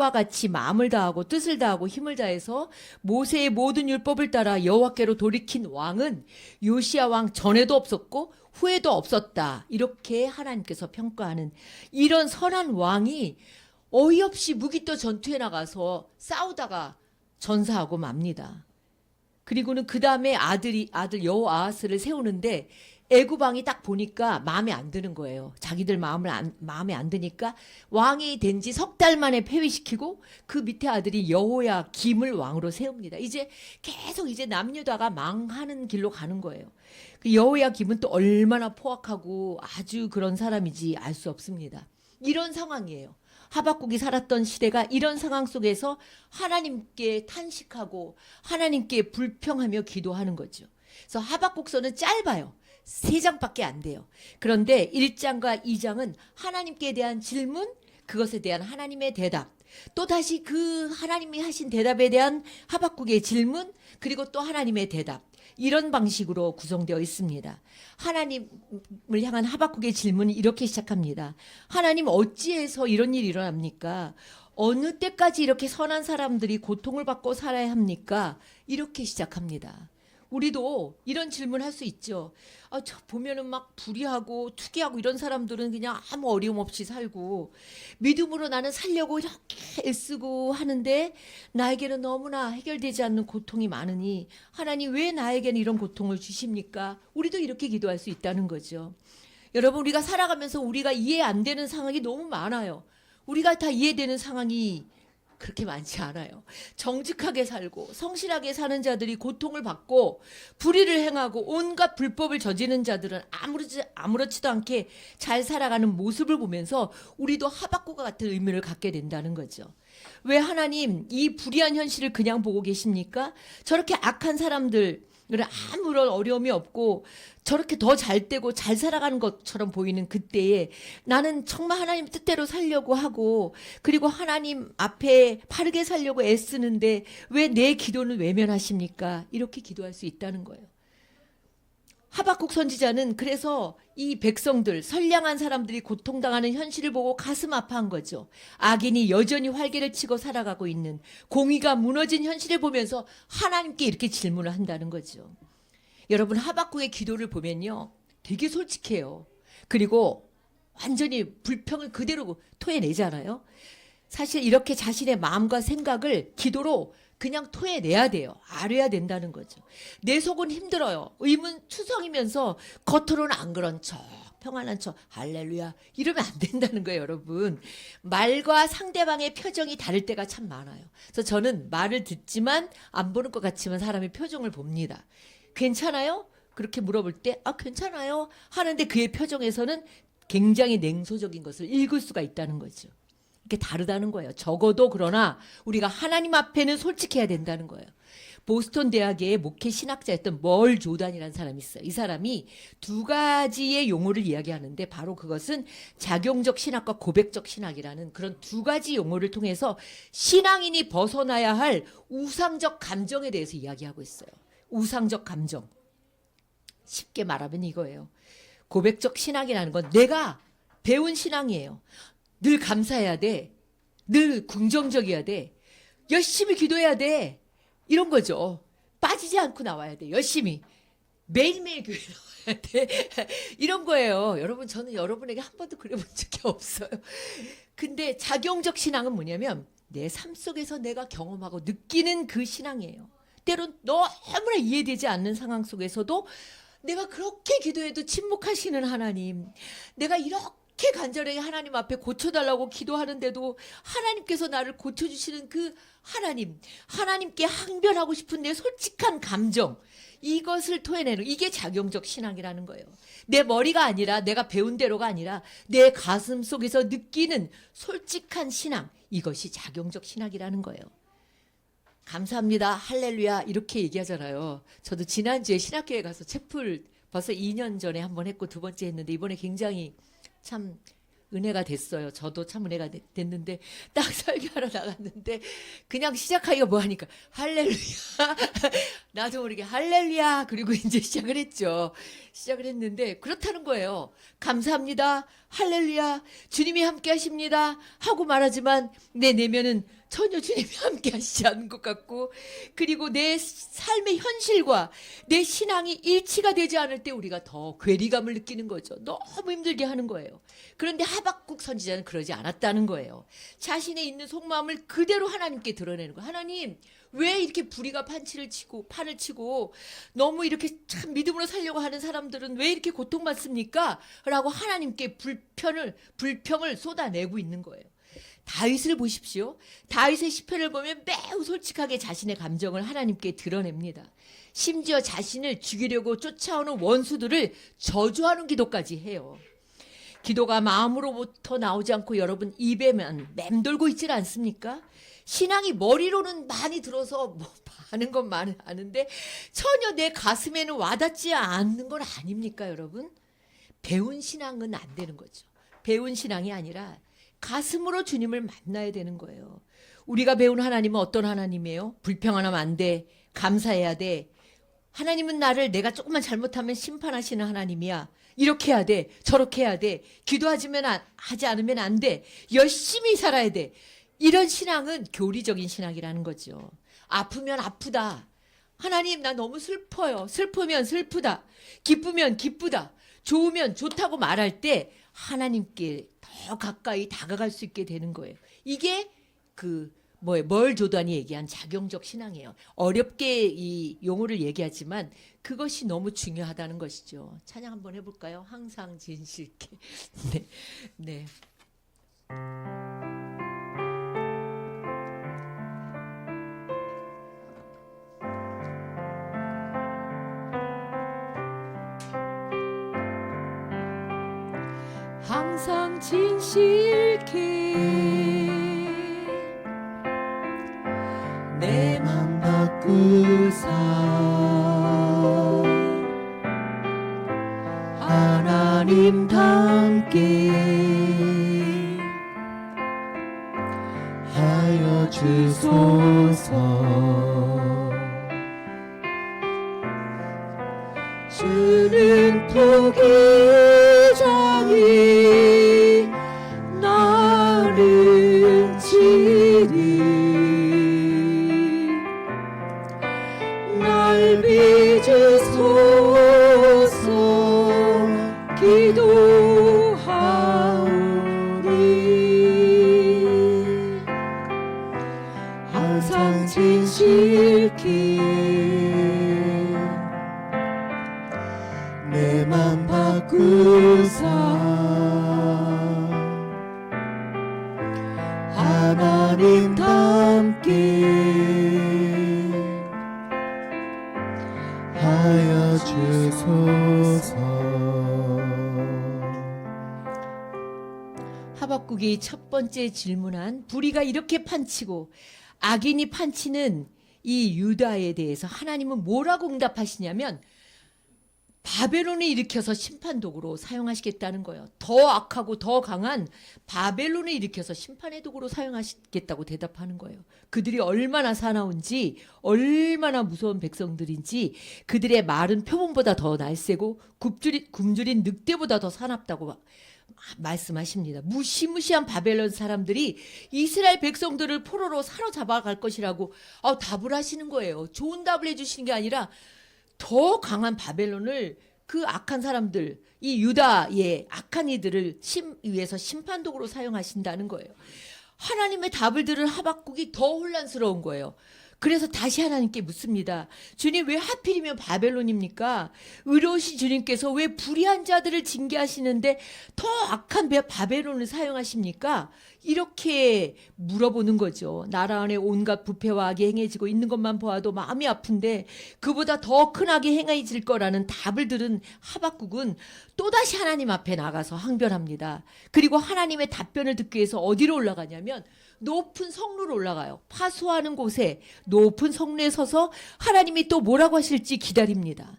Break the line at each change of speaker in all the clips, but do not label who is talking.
와 같이 마음을 다하고 뜻을 다하고 힘을 다해서 모세의 모든 율법을 따라 여호와께로 돌이킨 왕은 요시야 왕 전에도 없었고 후에도 없었다. 이렇게 하나님께서 평가하는 이런 선한 왕이 어이없이 무기떠 전투에 나가서 싸우다가 전사하고 맙니다. 그리고는 그 다음에 아들 여호아하스를 세우는데 애굽 왕이 딱 보니까 마음에 안 드는 거예요. 자기들 마음에 안 드니까 왕이 된 지 석 달 만에 폐위시키고 그 밑에 아들이 여호야김을 왕으로 세웁니다. 이제 계속 이제 남유다가 망하는 길로 가는 거예요. 그 여호야김은 또 얼마나 포악하고 아주 그런 사람인지 알 수 없습니다. 이런 상황이에요. 하박국이 살았던 시대가 이런 상황 속에서 하나님께 탄식하고 하나님께 불평하며 기도하는 거죠. 그래서 하박국서는 짧아요. 3장밖에 안 돼요. 그런데 1장과 2장은 하나님께 대한 질문, 그것에 대한 하나님의 대답, 또 다시 그 하나님이 하신 대답에 대한 하박국의 질문, 그리고 또 하나님의 대답, 이런 방식으로 구성되어 있습니다. 하나님을 향한 하박국의 질문이 이렇게 시작합니다. 하나님, 어찌해서 이런 일이 일어납니까? 어느 때까지 이렇게 선한 사람들이 고통을 받고 살아야 합니까? 이렇게 시작합니다. 우리도 이런 질문 할 수 있죠. 저 보면은 막 불의하고 투기하고 이런 사람들은 그냥 아무 어려움 없이 살고 믿음으로 나는 살려고 이렇게 애쓰고 하는데 나에게는 너무나 해결되지 않는 고통이 많으니 하나님, 왜 나에게는 이런 고통을 주십니까? 우리도 이렇게 기도할 수 있다는 거죠. 여러분, 우리가 살아가면서 우리가 이해 안 되는 상황이 너무 많아요. 우리가 다 이해되는 상황이 그렇게 많지 않아요. 정직하게 살고 성실하게 사는 자들이 고통을 받고 불의를 행하고 온갖 불법을 저지르는 자들은 아무렇지도 않게 잘 살아가는 모습을 보면서 우리도 하박국과 같은 의미를 갖게 된다는 거죠. 왜 하나님 이 불의한 현실을 그냥 보고 계십니까? 저렇게 악한 사람들 아무런 어려움이 없고 저렇게 더 잘 되고 잘 살아가는 것처럼 보이는 그때에 나는 정말 하나님 뜻대로 살려고 하고 그리고 하나님 앞에 바르게 살려고 애쓰는데 왜 내 기도는 외면하십니까? 이렇게 기도할 수 있다는 거예요. 하박국 선지자는 그래서 이 백성들, 선량한 사람들이 고통당하는 현실을 보고 가슴 아파한 거죠. 악인이 여전히 활개를 치고 살아가고 있는, 공의가 무너진 현실을 보면서 하나님께 이렇게 질문을 한다는 거죠. 여러분, 하박국의 기도를 보면요, 되게 솔직해요. 그리고 완전히 불평을 그대로 토해내잖아요. 사실 이렇게 자신의 마음과 생각을 기도로 그냥 토해내야 돼요. 알아야 된다는 거죠. 내 속은 힘들어요. 의문투성이면서 겉으로는 안 그런 척, 평안한 척, 할렐루야 이러면 안 된다는 거예요, 여러분. 말과 상대방의 표정이 다를 때가 참 많아요. 그래서 저는 말을 듣지만 안 보는 것 같지만 사람의 표정을 봅니다. 괜찮아요? 그렇게 물어볼 때 괜찮아요 하는데 그의 표정에서는 굉장히 냉소적인 것을 읽을 수가 있다는 거죠. 이게 다르다는 거예요. 적어도 그러나 우리가 하나님 앞에는 솔직해야 된다는 거예요. 보스턴 대학의 목회 신학자였던 멀 조단이라는 사람이 있어요. 이 사람이 2가지의 용어를 이야기하는데 바로 그것은 작용적 신학과 고백적 신학이라는 그런 2가지 용어를 통해서 신앙인이 벗어나야 할 우상적 감정에 대해서 이야기하고 있어요. 우상적 감정. 쉽게 말하면 이거예요. 고백적 신학이라는 건 내가 배운 신앙이에요. 늘 감사해야 돼. 늘 긍정적이어야 돼. 열심히 기도해야 돼. 이런 거죠. 빠지지 않고 나와야 돼. 열심히. 매일매일 교회 나와야 돼. 이런 거예요. 여러분, 저는 여러분에게 한 번도 그래본 적이 없어요. 근데 작용적 신앙은 뭐냐면 내 삶 속에서 내가 경험하고 느끼는 그 신앙이에요. 때론 너무나 이해되지 않는 상황 속에서도 내가 그렇게 기도해도 침묵하시는 하나님, 내가 이렇게 간절하게 하나님 앞에 고쳐달라고 기도하는데도 하나님께서 나를 고쳐주시는 그 하나님, 하나님께 항변하고 싶은 내 솔직한 감정, 이것을 토해내는, 이게 작용적 신앙이라는 거예요. 내 머리가 아니라, 내가 배운 대로가 아니라 내 가슴 속에서 느끼는 솔직한 신앙, 이것이 작용적 신학이라는 거예요. 감사합니다, 할렐루야 이렇게 얘기하잖아요. 저도 지난주에 신학교에 가서 채플 벌써 2년 전에 한 번 했고 2번째 했는데 이번에 굉장히 참 은혜가 됐어요. 저도 참 은혜가 됐는데 딱 설교하러 나갔는데 그냥 시작하기가 뭐하니까 할렐루야 나도 모르게 할렐루야 그리고 이제 시작을 했죠. 시작을 했는데 그렇다는 거예요. 감사합니다. 할렐루야 주님이 함께 하십니다 하고 말하지만 내 내면은 전혀 주님이 함께 하시지 않는 것 같고 그리고 내 삶의 현실과 내 신앙이 일치가 되지 않을 때 우리가 더 괴리감을 느끼는 거죠. 너무 힘들게 하는 거예요. 그런데 하박국 선지자는 그러지 않았다는 거예요. 자신의 있는 속마음을 그대로 하나님께 드러내는 거예요. 하나님 왜 이렇게 불의가 판을 치고 너무 이렇게 참 믿음으로 살려고 하는 사람들은 왜 이렇게 고통받습니까? 라고 하나님께 불평을 쏟아내고 있는 거예요. 다윗을 보십시오. 다윗의 시편을 보면 매우 솔직하게 자신의 감정을 하나님께 드러냅니다. 심지어 자신을 죽이려고 쫓아오는 원수들을 저주하는 기도까지 해요. 기도가 마음으로부터 나오지 않고 여러분 입에만 맴돌고 있질 않습니까? 신앙이 머리로는 많이 들어서 뭐 하는 건 많이 아는데 전혀 내 가슴에는 와닿지 않는 건 아닙니까, 여러분? 배운 신앙은 안 되는 거죠. 배운 신앙이 아니라 가슴으로 주님을 만나야 되는 거예요. 우리가 배운 하나님은 어떤 하나님이에요? 불평하면 안 돼. 감사해야 돼. 하나님은 나를 내가 조금만 잘못하면 심판하시는 하나님이야. 이렇게 해야 돼. 저렇게 해야 돼. 하지 않으면 안 돼. 열심히 살아야 돼. 이런 신앙은 교리적인 신앙이라는 거죠. 아프면 아프다. 하나님 나 너무 슬퍼요. 슬프면 슬프다. 기쁘면 기쁘다. 좋으면 좋다고 말할 때 하나님께 더 가까이 다가갈 수 있게 되는 거예요. 이게 뭘 조단이 얘기한 작용적 신앙이에요. 어렵게 이 용어를 얘기하지만 그것이 너무 중요하다는 것이죠. 찬양 한번 해볼까요? 항상 진실께. 네, 네. 항상 진실케 내 맘 바꾸사 하나님 함께 하여 주소서. 주는 포기자니 나를 치리 날 빚으소서 기도하오니 항상 진실케 내 맘 바꾸사 하나님 함께 하여 주소서. 하박국이 첫 번째 질문한 불의가 이렇게 판치고 악인이 판치는 이 유다에 대해서 하나님은 뭐라고 응답하시냐면 바벨론을 일으켜서 심판도구로 사용하시겠다는 거예요. 더 악하고 더 강한 바벨론을 일으켜서 심판의 도구로 사용하시겠다고 대답하는 거예요. 그들이 얼마나 사나운지 얼마나 무서운 백성들인지 그들의 말은 표범보다 더 날쌔고 굶주린 늑대보다 더 사납다고 말씀하십니다. 무시무시한 바벨론 사람들이 이스라엘 백성들을 포로로 사로잡아 갈 것이라고 답을 하시는 거예요. 좋은 답을 해주시는 게 아니라 더 강한 바벨론을 그 악한 사람들, 이 유다의 악한 이들을 위해서 심판도구로 사용하신다는 거예요. 하나님의 답을 들은 하박국이 더 혼란스러운 거예요. 그래서 다시 하나님께 묻습니다. 주님 왜 하필이면 바벨론입니까? 의로우신 주님께서 왜 불의한 자들을 징계하시는데 더 악한 바벨론을 사용하십니까? 이렇게 물어보는 거죠. 나라 안에 온갖 부패와 악이 행해지고 있는 것만 보아도 마음이 아픈데 그보다 더 큰 악이 행해질 거라는 답을 들은 하박국은 또다시 하나님 앞에 나가서 항변합니다. 그리고 하나님의 답변을 듣기 위해서 어디로 올라가냐면 높은 성루로 올라가요. 파수하는 곳에 높은 성루에 서서 하나님이 또 뭐라고 하실지 기다립니다.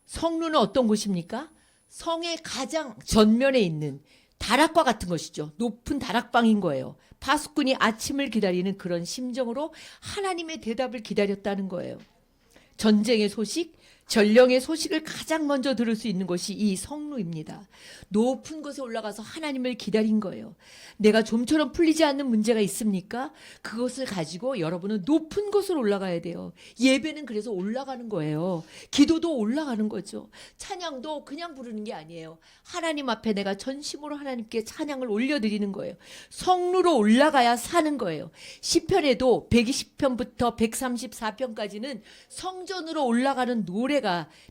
성루는 어떤 곳입니까? 성의 가장 전면에 있는 다락과 같은 것이죠. 높은 다락방인 거예요. 파수꾼이 아침을 기다리는 그런 심정으로 하나님의 대답을 기다렸다는 거예요. 전쟁의 소식, 전령의 소식을 가장 먼저 들을 수 있는 것이 이 성루입니다. 높은 곳에 올라가서 하나님을 기다린 거예요. 내가 좀처럼 풀리지 않는 문제가 있습니까? 그것을 가지고 여러분은 높은 곳으로 올라가야 돼요. 예배는 그래서 올라가는 거예요. 기도도 올라가는 거죠. 찬양도 그냥 부르는 게 아니에요. 하나님 앞에 내가 전심으로 하나님께 찬양을 올려드리는 거예요. 성루로 올라가야 사는 거예요. 시편에도 120편부터 134편까지는 성전으로 올라가는 노래가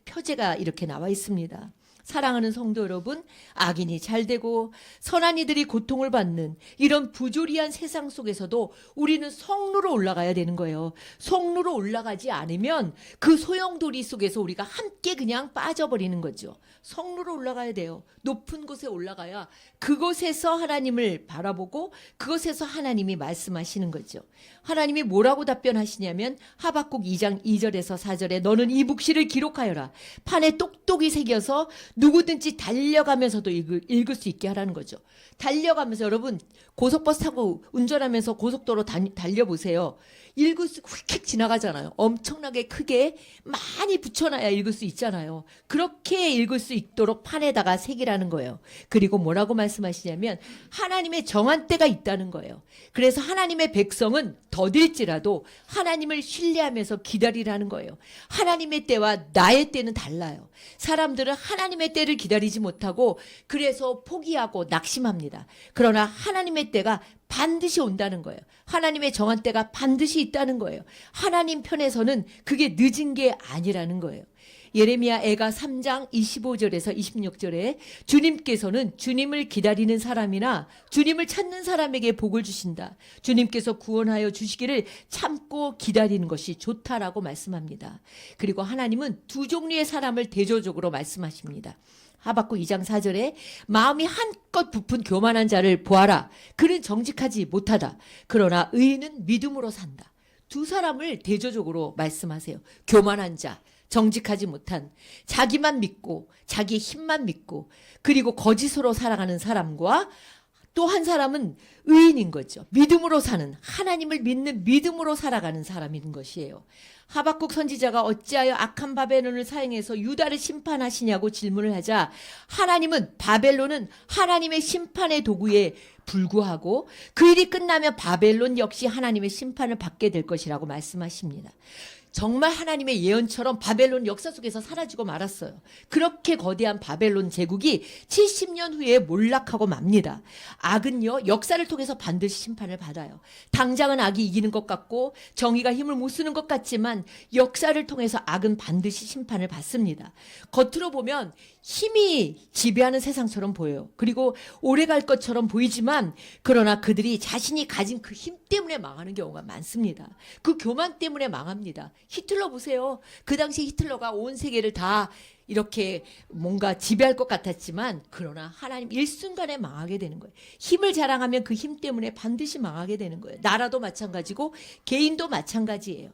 표제가 이렇게 나와 있습니다. 사랑하는 성도 여러분, 악인이 잘되고 선한 이들이 고통을 받는 이런 부조리한 세상 속에서도 우리는 성루로 올라가야 되는 거예요. 성루로 올라가지 않으면 그 소용돌이 속에서 우리가 함께 그냥 빠져버리는 거죠. 성루로 올라가야 돼요. 높은 곳에 올라가야 그곳에서 하나님을 바라보고 그곳에서 하나님이 말씀하시는 거죠. 하나님이 뭐라고 답변하시냐면 하박국 2장 2절에서 4절에 너는 이 묵시를 기록하여라. 판에 똑똑히 새겨서 누구든지 달려가면서도 읽을 수 있게 하라는 거죠. 달려가면서 여러분 고속버스 타고 운전하면서 고속도로 달려보세요. 읽을 수 휙휙 지나가잖아요. 엄청나게 크게 많이 붙여놔야 읽을 수 있잖아요. 그렇게 읽을 수 있도록 판에다가 새기라는 거예요. 그리고 뭐라고 말씀하시냐면 하나님의 정한 때가 있다는 거예요. 그래서 하나님의 백성은 더딜지라도 하나님을 신뢰하면서 기다리라는 거예요. 하나님의 때와 나의 때는 달라요. 사람들은 하나님의 때를 기다리지 못하고 그래서 포기하고 낙심합니다. 그러나 하나님의 때가 반드시 온다는 거예요. 하나님의 정한 때가 반드시 있다는 거예요. 하나님 편에서는 그게 늦은 게 아니라는 거예요. 예레미야 애가 3장 25절에서 26절에 주님께서는 주님을 기다리는 사람이나 주님을 찾는 사람에게 복을 주신다. 주님께서 구원하여 주시기를 참고 기다리는 것이 좋다라고 말씀합니다. 그리고 하나님은 두 종류의 사람을 대조적으로 말씀하십니다. 하박국 2장 4절에 마음이 한껏 부푼 교만한 자를 보아라. 그는 정직하지 못하다. 그러나 의인은 믿음으로 산다. 두 사람을 대조적으로 말씀하세요. 교만한 자, 정직하지 못한, 자기만 믿고 자기 힘만 믿고 그리고 거짓으로 살아가는 사람과 또 한 사람은 의인인 거죠. 믿음으로 사는, 하나님을 믿는 믿음으로 살아가는 사람인 것이에요. 하박국 선지자가 어찌하여 악한 바벨론을 사용해서 유다를 심판하시냐고 질문을 하자 하나님은 바벨론은 하나님의 심판의 도구에 불구하고 그 일이 끝나면 바벨론 역시 하나님의 심판을 받게 될 것이라고 말씀하십니다. 정말 하나님의 예언처럼 바벨론 역사 속에서 사라지고 말았어요. 그렇게 거대한 바벨론 제국이 70년 후에 몰락하고 맙니다. 악은요 역사를 통해서 반드시 심판을 받아요. 당장은 악이 이기는 것 같고 정의가 힘을 못 쓰는 것 같지만 역사를 통해서 악은 반드시 심판을 받습니다. 겉으로 보면 힘이 지배하는 세상처럼 보여요. 그리고 오래 갈 것처럼 보이지만 그러나 그들이 자신이 가진 그 힘 때문에 망하는 경우가 많습니다. 그 교만 때문에 망합니다. 히틀러 보세요. 그 당시 히틀러가 온 세계를 다 이렇게 뭔가 지배할 것 같았지만 그러나 하나님 일순간에 망하게 되는 거예요. 힘을 자랑하면 그 힘 때문에 반드시 망하게 되는 거예요. 나라도 마찬가지고 개인도 마찬가지예요.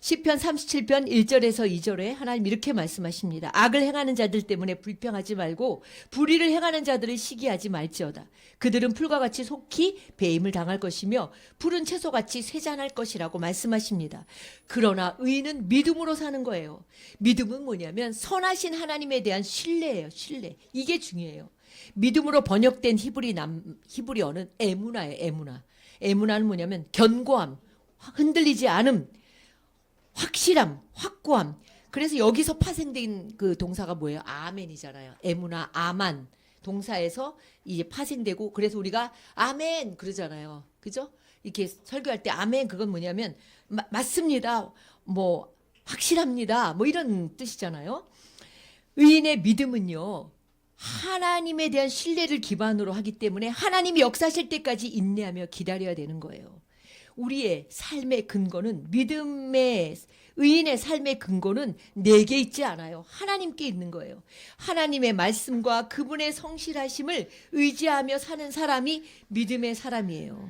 시편 37편 1절에서 2절에 하나님 이렇게 말씀하십니다. 악을 행하는 자들 때문에 불평하지 말고 불의를 행하는 자들을 시기하지 말지어다. 그들은 풀과 같이 속히 배임을 당할 것이며 푸른 채소같이 쇠잔할 것이라고 말씀하십니다. 그러나 의인은 믿음으로 사는 거예요. 믿음은 뭐냐면 선하신 하나님에 대한 신뢰예요. 신뢰. 이게 중요해요. 믿음으로 번역된 히브리어는 에무나예요. 에무나. 에무나는 뭐냐면 견고함, 흔들리지 않음, 확실함, 확고함. 그래서 여기서 파생된 그 동사가 뭐예요? 아멘이잖아요. 에무나, 아만 동사에서 이제 파생되고 그래서 우리가 아멘 그러잖아요. 그죠? 이렇게 설교할 때 아멘 그건 뭐냐면 맞습니다. 뭐 확실합니다. 뭐 이런 뜻이잖아요. 의인의 믿음은요. 하나님에 대한 신뢰를 기반으로 하기 때문에 하나님이 역사하실 때까지 인내하며 기다려야 되는 거예요. 우리의 삶의 근거는 믿음의 의인의 삶의 근거는 내게 있지 않아요. 하나님께 있는 거예요. 하나님의 말씀과 그분의 성실하심을 의지하며 사는 사람이 믿음의 사람이에요.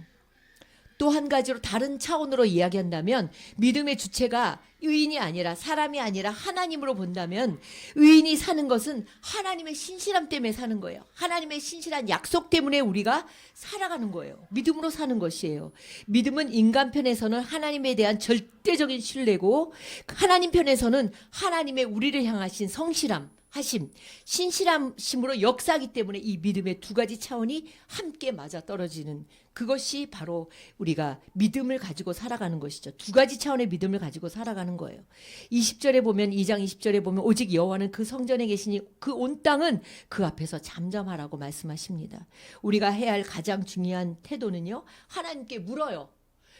또 한 가지로 다른 차원으로 이야기한다면 믿음의 주체가 의인이 아니라 사람이 아니라 하나님으로 본다면 의인이 사는 것은 하나님의 신실함 때문에 사는 거예요. 하나님의 신실한 약속 때문에 우리가 살아가는 거예요. 믿음으로 사는 것이에요. 믿음은 인간 편에서는 하나님에 대한 절대적인 신뢰고 하나님 편에서는 하나님의 우리를 향하신 성실함 하심, 신실함심으로 역사하기 때문에 이 믿음의 두 가지 차원이 함께 맞아떨어지는 그것이 바로 우리가 믿음을 가지고 살아가는 것이죠. 두 가지 차원의 믿음을 가지고 살아가는 거예요. 20절에 보면 2장 20절에 보면 오직 여호와는 그 성전에 계시니 그 온 땅은 그 앞에서 잠잠하라고 말씀하십니다. 우리가 해야 할 가장 중요한 태도는요. 하나님께 물어요.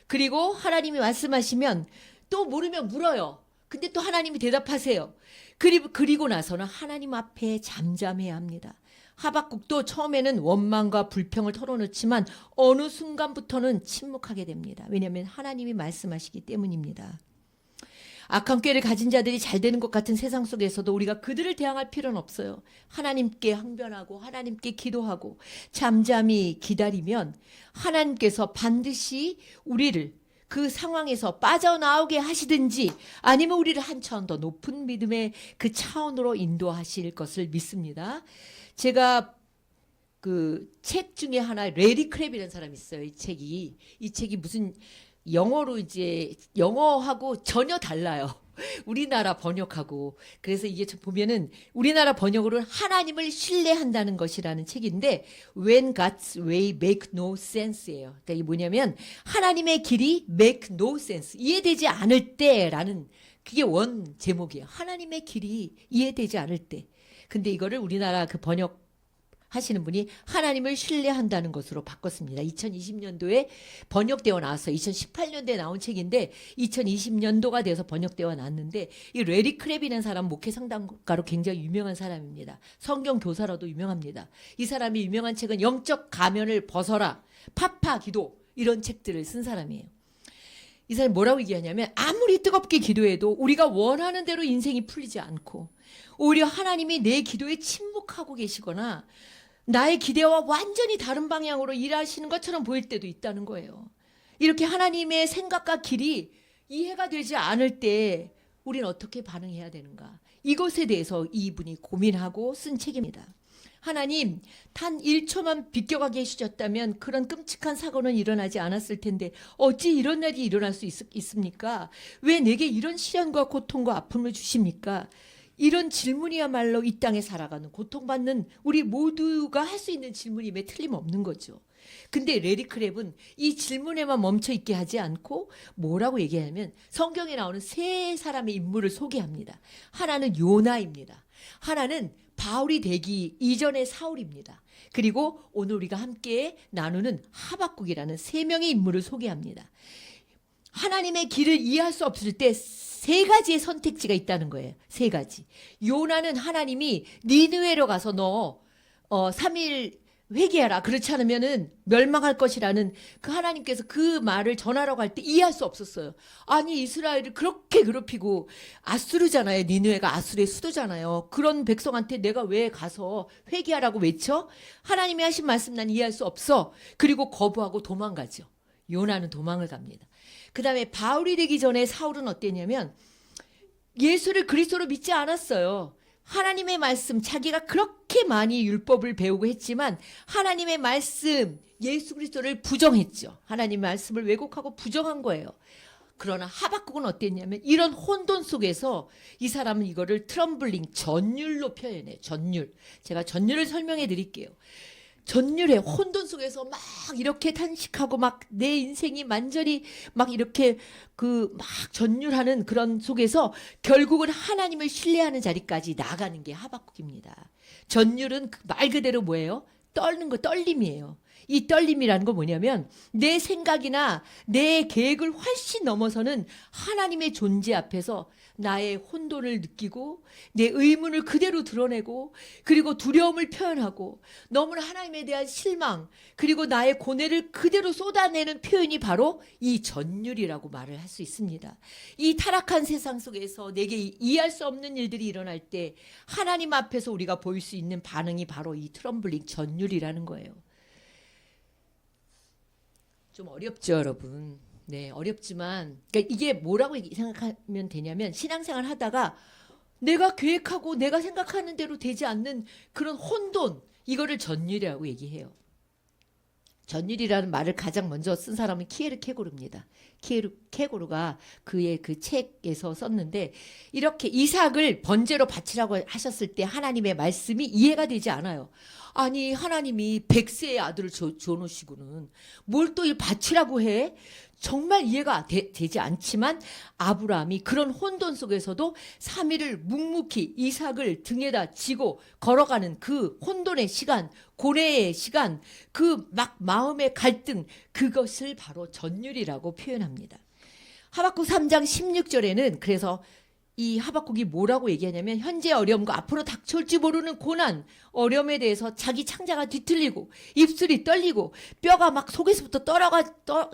그리고 하나님이 말씀하시면 또 모르면 물어요. 근데 또 하나님이 대답하세요. 그리고 나서는 하나님 앞에 잠잠해야 합니다. 하박국도 처음에는 원망과 불평을 털어놓지만 어느 순간부터는 침묵하게 됩니다. 왜냐하면 하나님이 말씀하시기 때문입니다. 악한 꾀를 가진 자들이 잘 되는 것 같은 세상 속에서도 우리가 그들을 대항할 필요는 없어요. 하나님께 항변하고 하나님께 기도하고 잠잠히 기다리면 하나님께서 반드시 우리를 그 상황에서 빠져나오게 하시든지 아니면 우리를 한 차원 더 높은 믿음의 그 차원으로 인도하실 것을 믿습니다. 제가 그 책 중에 하나 레리 크랩이라는 사람이 있어요. 이 책이 무슨 영어로 이제 영어하고 전혀 달라요. 우리나라 번역하고. 그래서 이게 보면은 우리나라 번역으로는 하나님을 신뢰한다는 것이라는 책인데 When God's way make no sense예요. 그러니까 이게 뭐냐면 하나님의 길이 make no sense, 이해되지 않을 때라는 그게 원 제목이에요. 하나님의 길이 이해되지 않을 때. 근데 이거를 우리나라 그 번역 하시는 분이 하나님을 신뢰한다는 것으로 바꿨습니다. 2020년도에 번역되어 나왔어요. 2018년도에 나온 책인데 2020년도가 돼서 번역되어 나왔는데 이 레리 크랩이라는 사람 목회 상담가로 굉장히 유명한 사람입니다. 성경 교사로도 유명합니다. 이 사람이 유명한 책은 영적 가면을 벗어라, 파파 기도 이런 책들을 쓴 사람이에요. 이 사람이 뭐라고 얘기하냐면 아무리 뜨겁게 기도해도 우리가 원하는 대로 인생이 풀리지 않고 오히려 하나님이 내 기도에 침묵하고 계시거나 나의 기대와 완전히 다른 방향으로 일하시는 것처럼 보일 때도 있다는 거예요. 이렇게 하나님의 생각과 길이 이해가 되지 않을 때 우리는 어떻게 반응해야 되는가? 이것에 대해서 이분이 고민하고 쓴 책입니다. 하나님, 단 1초만 비껴가게 해주셨다면 그런 끔찍한 사고는 일어나지 않았을 텐데 어찌 이런 날이 일어날 수 있습니까? 왜 내게 이런 시련과 고통과 아픔을 주십니까? 이런 질문이야말로 이 땅에 살아가는 고통받는 우리 모두가 할 수 있는 질문임에 틀림없는 거죠. 근데 레리 크랩은 이 질문에만 멈춰 있게 하지 않고 뭐라고 얘기하냐면 성경에 나오는 세 사람의 인물을 소개합니다. 하나는 요나입니다. 하나는 바울이 되기 이전의 사울입니다. 그리고 오늘 우리가 함께 나누는 하박국이라는 세 명의 인물을 소개합니다. 하나님의 길을 이해할 수 없을 때 세 가지의 선택지가 있다는 거예요. 세 가지. 요나는 하나님이 니느웨로 가서 너 3일 회개하라. 그렇지 않으면은 멸망할 것이라는 그 하나님께서 그 말을 전하러 갈 때 이해할 수 없었어요. 아니 이스라엘을 그렇게 괴롭히고 아수르잖아요. 니느웨가 아수르의 수도잖아요. 그런 백성한테 내가 왜 가서 회개하라고 외쳐? 하나님이 하신 말씀 난 이해할 수 없어. 그리고 거부하고 도망가죠. 요나는 도망을 갑니다. 그 다음에 바울이 되기 전에 사울은 어땠냐면 예수를 그리스도로 믿지 않았어요. 하나님의 말씀, 자기가 그렇게 많이 율법을 배우고 했지만 하나님의 말씀, 예수 그리스도를 부정했죠. 하나님의 말씀을 왜곡하고 부정한 거예요. 그러나 하박국은 어땠냐면 이런 혼돈 속에서 이 사람은 이거를 트럼블링, 전율로 표현해요. 전율. 제가 전율을 설명해 드릴게요. 전율의 혼돈 속에서 막 이렇게 탄식하고 막 내 인생이 완전히 막 이렇게 그 막 전율하는 그런 속에서 결국은 하나님을 신뢰하는 자리까지 나가는 게 하박국입니다. 전율은 말 그대로 뭐예요? 떨는 거, 떨림이에요. 이 떨림이라는 건 뭐냐면 내 생각이나 내 계획을 훨씬 넘어서는 하나님의 존재 앞에서 나의 혼돈을 느끼고 내 의문을 그대로 드러내고 그리고 두려움을 표현하고 너무나 하나님에 대한 실망 그리고 나의 고뇌를 그대로 쏟아내는 표현이 바로 이 전율이라고 말을 할 수 있습니다. 이 타락한 세상 속에서 내게 이해할 수 없는 일들이 일어날 때 하나님 앞에서 우리가 보일 수 있는 반응이 바로 이 트럼블링 전율이라는 거예요. 좀 어렵죠, 여러분. 네, 어렵지만 그러니까 이게 뭐라고 생각하면 되냐면 신앙생활 하다가 내가 계획하고 내가 생각하는 대로 되지 않는 그런 혼돈 이거를 전율이라고 얘기해요. 전율이라는 말을 가장 먼저 쓴 사람은 키에르 케고르입니다. 키에르 케고르가 그의 그 책에서 썼는데 이렇게 이삭을 번제로 바치라고 하셨을 때 하나님의 말씀이 이해가 되지 않아요. 아니 하나님이 100세의 아들을 줘놓으시고는 뭘 또 바치라고 해? 정말 이해가 되지 않지만 아브라함이 그런 혼돈 속에서도 3일을 묵묵히 이삭을 등에다 지고 걸어가는 그 혼돈의 시간, 고뇌의 시간, 그 막 마음의 갈등, 그것을 바로 전율이라고 표현합니다. 하박국 3장 16절에는 그래서 이 하박국이 뭐라고 얘기하냐면 현재 어려움과 앞으로 닥쳐올지 모르는 고난, 어려움에 대해서 자기 창자가 뒤틀리고 입술이 떨리고 뼈가 막 속에서부터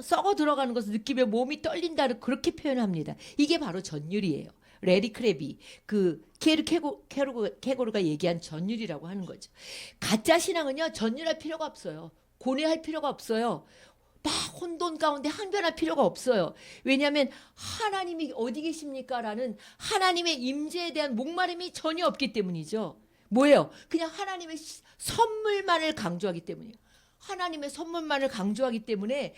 썩어 들어가는 것을 느끼며 몸이 떨린다는 그렇게 표현합니다. 이게 바로 전율이에요. 레리 크레비 그 키에르 케고르가 얘기한 전율이라고 하는 거죠. 가짜 신앙은요 전율할 필요가 없어요. 고뇌할 필요가 없어요. 막 혼돈 가운데 항변할 필요가 없어요. 왜냐하면 하나님이 어디 계십니까? 라는 하나님의 임재에 대한 목마름이 전혀 없기 때문이죠. 뭐예요? 그냥 하나님의 선물만을 강조하기 때문이에요. 하나님의 선물만을 강조하기 때문에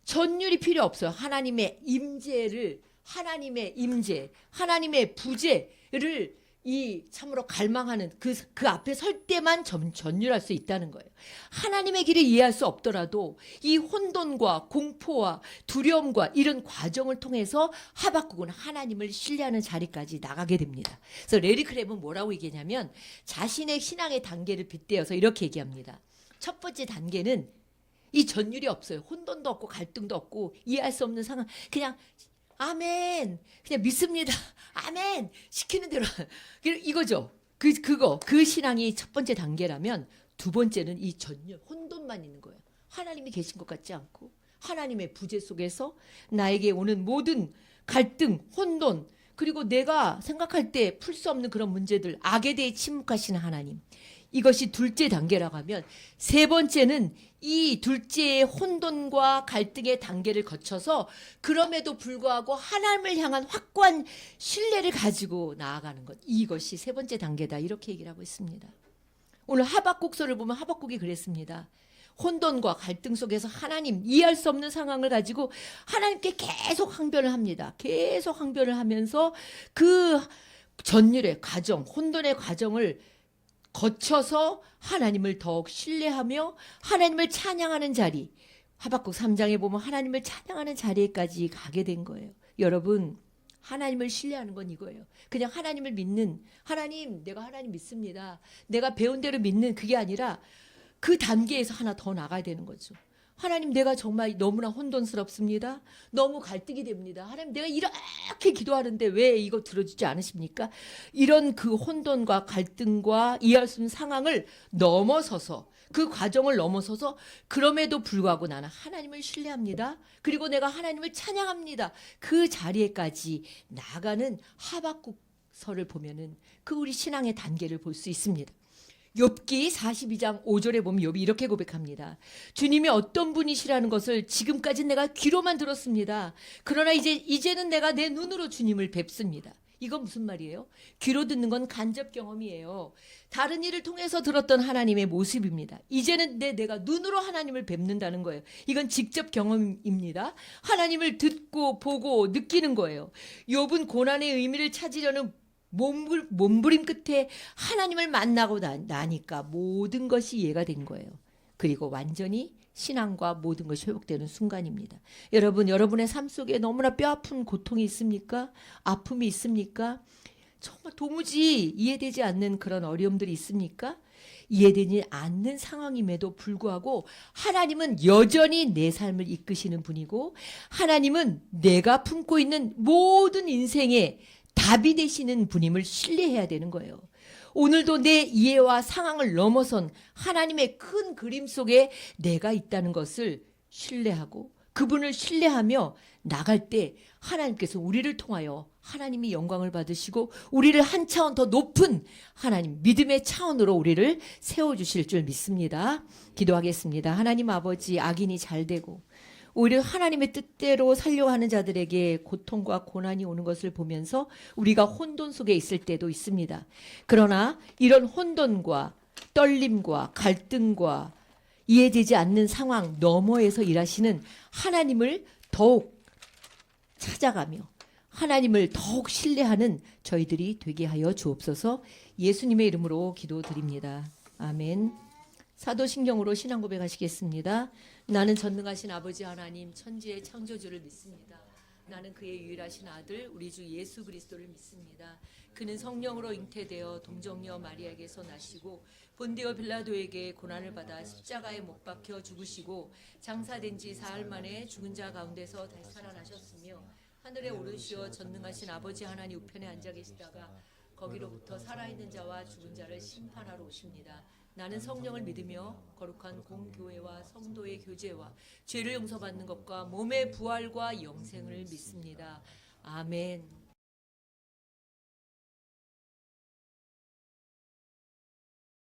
전율이 필요 없어요. 하나님의 임재를 하나님의 임재, 하나님의 부재를 이 참으로 갈망하는 그 앞에 설 때만 전율할 수 있다는 거예요. 하나님의 길을 이해할 수 없더라도 이 혼돈과 공포와 두려움과 이런 과정을 통해서 하박국은 하나님을 신뢰하는 자리까지 나가게 됩니다. 그래서 레리 크랩은 뭐라고 얘기하냐면 자신의 신앙의 단계를 빗대어서 이렇게 얘기합니다. 첫 번째 단계는 이 전율이 없어요. 혼돈도 없고 갈등도 없고 이해할 수 없는 상황. 그냥 아멘. 그냥 믿습니다. 아멘. 시키는 대로. 이거죠. 그 신앙이 첫 번째 단계라면 두 번째는 이 전율, 혼돈만 있는 거예요. 하나님이 계신 것 같지 않고 하나님의 부재 속에서 나에게 오는 모든 갈등, 혼돈, 그리고 내가 생각할 때 풀 수 없는 그런 문제들, 악에 대해 침묵하시는 하나님. 이것이 둘째 단계라고 하면 세 번째는 이 둘째의 혼돈과 갈등의 단계를 거쳐서 그럼에도 불구하고 하나님을 향한 확고한 신뢰를 가지고 나아가는 것. 이것이 세 번째 단계다. 이렇게 얘기를 하고 있습니다. 오늘 하박국서를 보면 하박국이 그랬습니다. 혼돈과 갈등 속에서 하나님 이해할 수 없는 상황을 가지고 하나님께 계속 항변을 합니다. 계속 항변을 하면서 그 전율의 과정, 혼돈의 과정을 거쳐서 하나님을 더욱 신뢰하며 하나님을 찬양하는 자리, 하박국 3장에 보면 하나님을 찬양하는 자리에까지 가게 된 거예요. 여러분, 하나님을 신뢰하는 건 이거예요. 그냥 하나님을 믿는, 하나님, 내가 하나님 믿습니다. 내가 배운 대로 믿는 그게 아니라 그 단계에서 하나 더 나가야 되는 거죠. 하나님, 내가 정말 너무나 혼돈스럽습니다. 너무 갈등이 됩니다. 하나님, 내가 이렇게 기도하는데 왜 이거 들어주지 않으십니까? 이런 그 혼돈과 갈등과 이해할 수 없는 상황을 넘어서서, 그 과정을 넘어서서 그럼에도 불구하고 나는 하나님을 신뢰합니다. 그리고 내가 하나님을 찬양합니다. 그 자리에까지 나가는 하박국서를 보면은 그 우리 신앙의 단계를 볼 수 있습니다. 욥기 42장 5절에 보면 욥이 이렇게 고백합니다. 주님이 어떤 분이시라는 것을 지금까지 내가 귀로만 들었습니다. 그러나 이제는 내가 내 눈으로 주님을 뵙습니다. 이건 무슨 말이에요? 귀로 듣는 건 간접 경험이에요. 다른 일을 통해서 들었던 하나님의 모습입니다. 이제는 내가 눈으로 하나님을 뵙는다는 거예요. 이건 직접 경험입니다. 하나님을 듣고 보고 느끼는 거예요. 욥은 고난의 의미를 찾으려는 몸부림 끝에 하나님을 만나고 나니까 모든 것이 이해가 된 거예요. 그리고 완전히 신앙과 모든 것이 회복되는 순간입니다. 여러분, 여러분의 삶 속에 너무나 뼈아픈 고통이 있습니까? 아픔이 있습니까? 정말 도무지 이해되지 않는 그런 어려움들이 있습니까? 이해되지 않는 상황임에도 불구하고 하나님은 여전히 내 삶을 이끄시는 분이고 하나님은 내가 품고 있는 모든 인생의 답이 되시는 분임을 신뢰해야 되는 거예요. 오늘도 내 이해와 상황을 넘어선 하나님의 큰 그림 속에 내가 있다는 것을 신뢰하고 그분을 신뢰하며 나갈 때 하나님께서 우리를 통하여 하나님이 영광을 받으시고 우리를 한 차원 더 높은 하나님 믿음의 차원으로 우리를 세워주실 줄 믿습니다. 기도하겠습니다. 하나님 아버지, 악인이 잘 되고 오히려 하나님의 뜻대로 살려고 하는 자들에게 고통과 고난이 오는 것을 보면서 우리가 혼돈 속에 있을 때도 있습니다. 그러나 이런 혼돈과 떨림과 갈등과 이해되지 않는 상황 너머에서 일하시는 하나님을 더욱 찾아가며 하나님을 더욱 신뢰하는 저희들이 되게 하여 주옵소서. 예수님의 이름으로 기도드립니다. 아멘. 사도신경으로 신앙 고백하시겠습니다. 나는 전능하신 아버지 하나님 천지의 창조주를 믿습니다. 나는 그의 유일하신 아들 우리 주 예수 그리스도를 믿습니다. 그는 성령으로 잉태되어 동정녀 마리아에게서 나시고 본디오 빌라도에게 고난을 받아 십자가에 못 박혀 죽으시고 장사된 지 사흘 만에 죽은 자 가운데서 다시 살아나셨으며 하늘에 오르시어 전능하신 아버지 하나님 우편에 앉아 계시다가 거기로부터 살아있는 자와 죽은 자를 심판하러 오십니다. 나는 성령을 믿으며 거룩한 공교회와 성도의 교제와 죄를 용서받는 것과 몸의 부활과 영생을 믿습니다. 아멘.